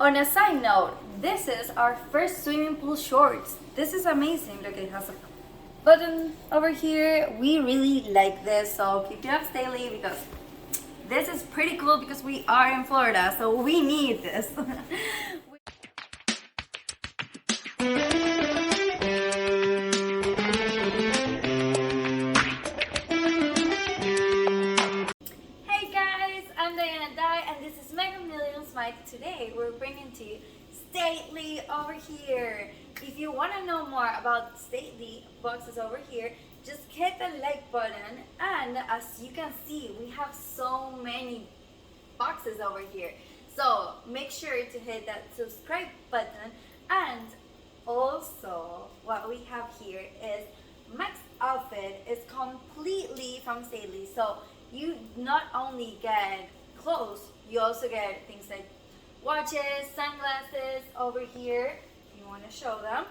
On a side note, this is our first swimming pool shorts. This is amazing. Look, it has a button over here. We really like this, so keep your ups daily because this is pretty cool because we are in Florida, so we need this. Today we're bringing to you Stately over here. If you want to know more about Stately boxes over here, just hit the like button, and as you can see, we have so many boxes over here, so make sure to hit that subscribe button. And also what we have here is Mac's outfit is completely from Stately, so you not only get clothes, you also get things like watches, sunglasses over here, if you want to show them.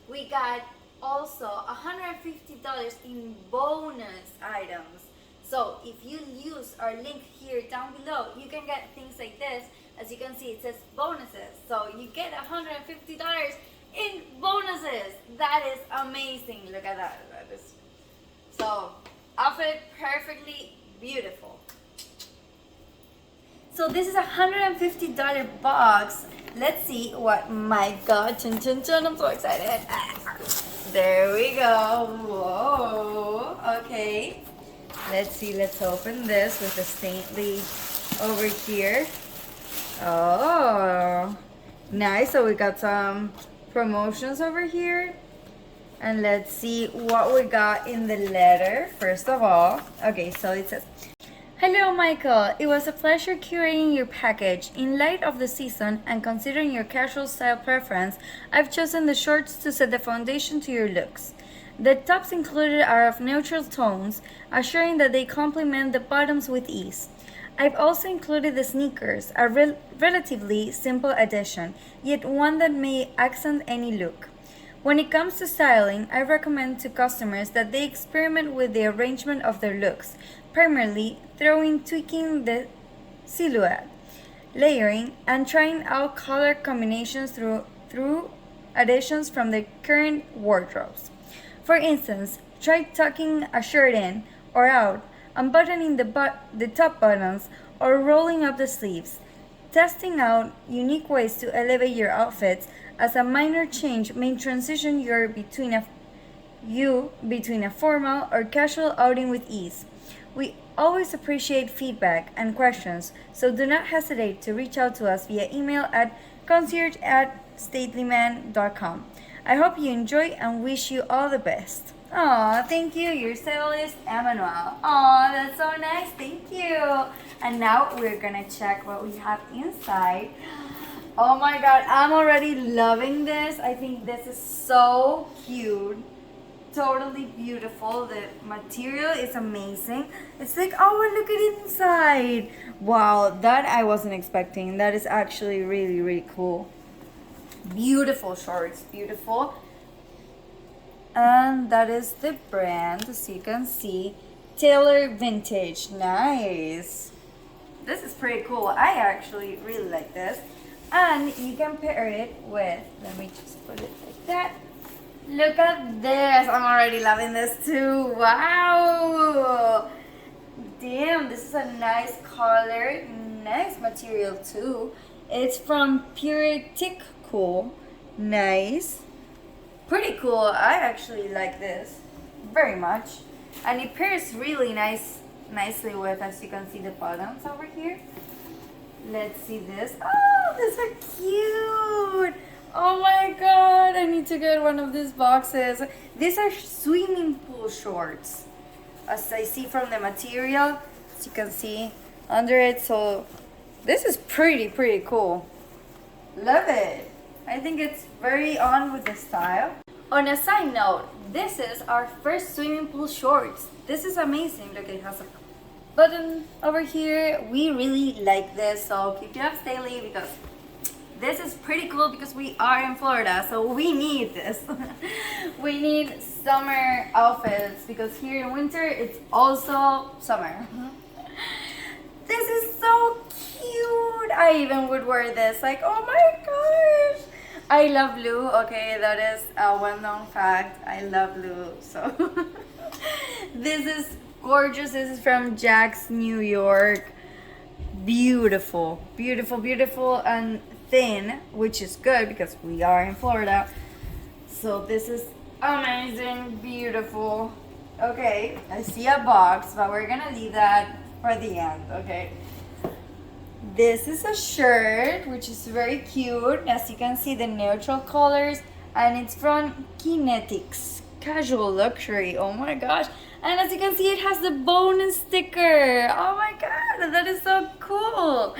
We got also $150 in bonus items. So if you use our link here down below, you can get things like this. As you can see, it says bonuses. So you get $150 in bonuses. That is amazing. Look at that. So outfit perfectly beautiful. So this is a $150 box. Let's see what my God, chun, I'm so excited. There we go. Whoa. Okay. Let's see, let's open this with the Stately over here. Oh, nice. So we got some promotions over here. And let's see what we got in the letter. First of all, okay, so it says, "Hello, Michael. It was a pleasure curating your package. In light of the season and considering your casual style preference, I've chosen the shorts to set the foundation to your looks. The tops included are of neutral tones, assuring that they complement the bottoms with ease. I've also included the sneakers, a relatively simple addition, yet one that may accent any look. When it comes to styling, I recommend to customers that they experiment with the arrangement of their looks, primarily tweaking the silhouette, layering, and trying out color combinations through additions from the current wardrobes. For instance, try tucking a shirt in or out, unbuttoning the top buttons, or rolling up the sleeves. Testing out unique ways to elevate your outfits as a minor change may transition you between a formal or casual outing with ease. We always appreciate feedback and questions, so do not hesitate to reach out to us via email at concierge@statelyman.com. I hope you enjoy and wish you all the best." Aw, thank you. Your stylist, Emmanuel. Aw, that's so nice. Thank you. And now we're gonna check what we have inside. Oh my God, I'm already loving this. I think this is so cute. Totally beautiful. The material is amazing. It's like, oh, look at it inside. Wow, that I wasn't expecting. That is actually really, really cool. Beautiful shorts, beautiful. And that is the brand, as you can see, Taylor Vintage. Nice. This is pretty cool. I actually really like this. And you can pair it with, let me just put it like that. Look at this. I'm already loving this too. Wow. Damn, this is a nice color. Nice material too. It's from Pure Tick Cool. Nice. Pretty cool. I actually like this very much. And it pairs really nicely with, as you can see, the bottoms over here. Let's see this. Oh, these are cute. Oh my God, I need to get one of these boxes. These are swimming pool shorts, as I see from the material, as you can see under it. So this is pretty cool. Love it. I think it's very on with the style. On a side note, this is our first swimming pool shorts. This is amazing. Look, it has a button over here. We really like this, so keep your ups daily because this is pretty cool because we are in Florida, so we need this. We need summer outfits because here in winter it's also summer. This is so cute. I even would wear this. Like, oh my gosh. I love blue. Okay, that is a well-known fact. I love blue. So this is gorgeous. This is from Jack's New York. Beautiful, beautiful, beautiful, and thin, which is good because we are in Florida. So this is amazing, beautiful. Okay, I see a box, but we're gonna leave that for the end. Okay, this is a shirt which is very cute. As you can see, the neutral colors, and it's from Kinetics Casual Luxury. Oh my gosh. And as you can see, it has the bonus sticker. Oh my god, that is so cool.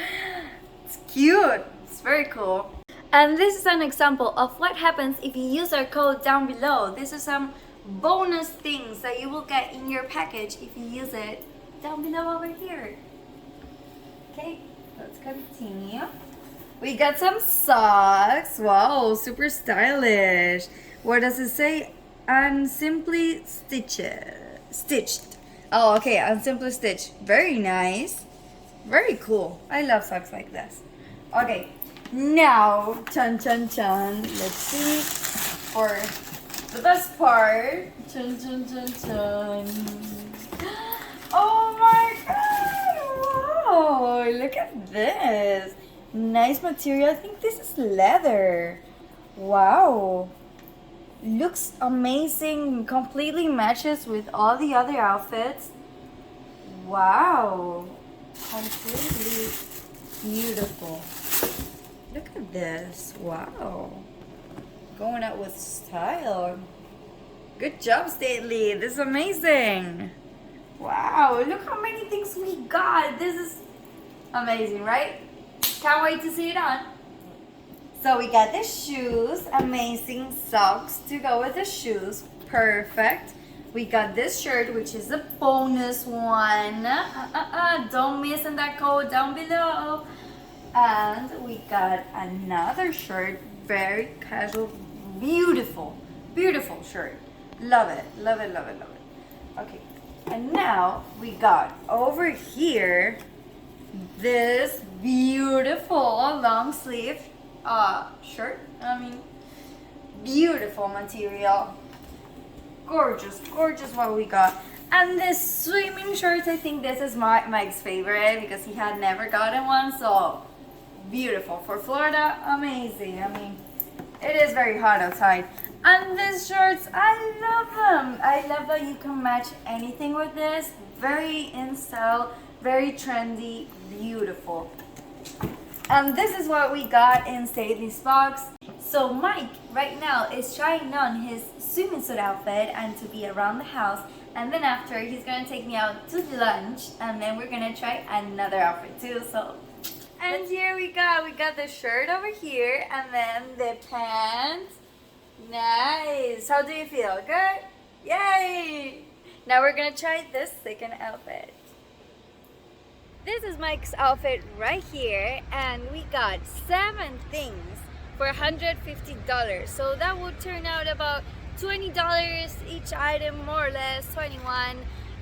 It's cute. It's very cool. And this is an example of what happens if you use our code down below. This is some bonus things that you will get in your package if you use it down below over here. Okay, let's continue. We got some socks. Wow, super stylish. What does it say? And simply stitched. Oh, okay, and simply stitched. Very nice. Very cool. I love socks like this. Okay, now, chun chun chun. Let's see for the best part. Chun chun chun chun. Oh my god! Wow! Look at this. Nice material. I think this is leather. Wow. Looks amazing. Completely matches with all the other outfits. Wow. Completely beautiful. Look at this. Wow. Going out with style. Good job, Stately. This is amazing. Wow. Look how many things we got. This is amazing, right? Can't wait to see it on. So we got the shoes. Amazing socks to go with the shoes. Perfect. We got this shirt, which is a bonus one. Don't miss in that code down below. And we got another shirt. Very casual. Beautiful. Beautiful shirt. Love it. Love it, love it, love it. Okay. And now we got over here this beautiful long sleeve shirt. I mean, beautiful material. Gorgeous, gorgeous what we got. And this swimming shirt, I think this is Mike's favorite because he had never gotten one. So beautiful for Florida. Amazing. I mean, it is very hot outside. And these shirts, I love them. I love that you can match anything with this. Very in style, very trendy, beautiful. And this is what we got in Stately's box. So Mike right now is trying on his swimming suit outfit and to be around the house. And then after, he's gonna take me out to lunch, and then we're gonna try another outfit too. So, and here we got the shirt over here, and then the pants. Nice. How do you feel? Good? Yay! Now we're gonna try this second outfit. This is Mike's outfit right here, and we got 7 things for $150. So that would turn out about $20 each item, more or less, 21.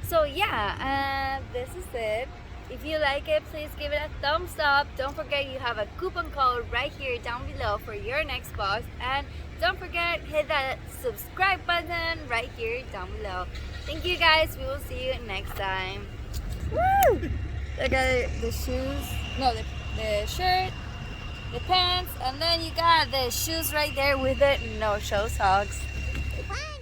So yeah, this is it. If you like it, please give it a thumbs up. Don't forget you have a coupon code right here down below for your next box. And don't forget, hit that subscribe button right here down below. Thank you guys. We will see you next time. Woo! I got the shoes, no, the shirt, the pants, and then you got the shoes right there with the no-show socks. Bye.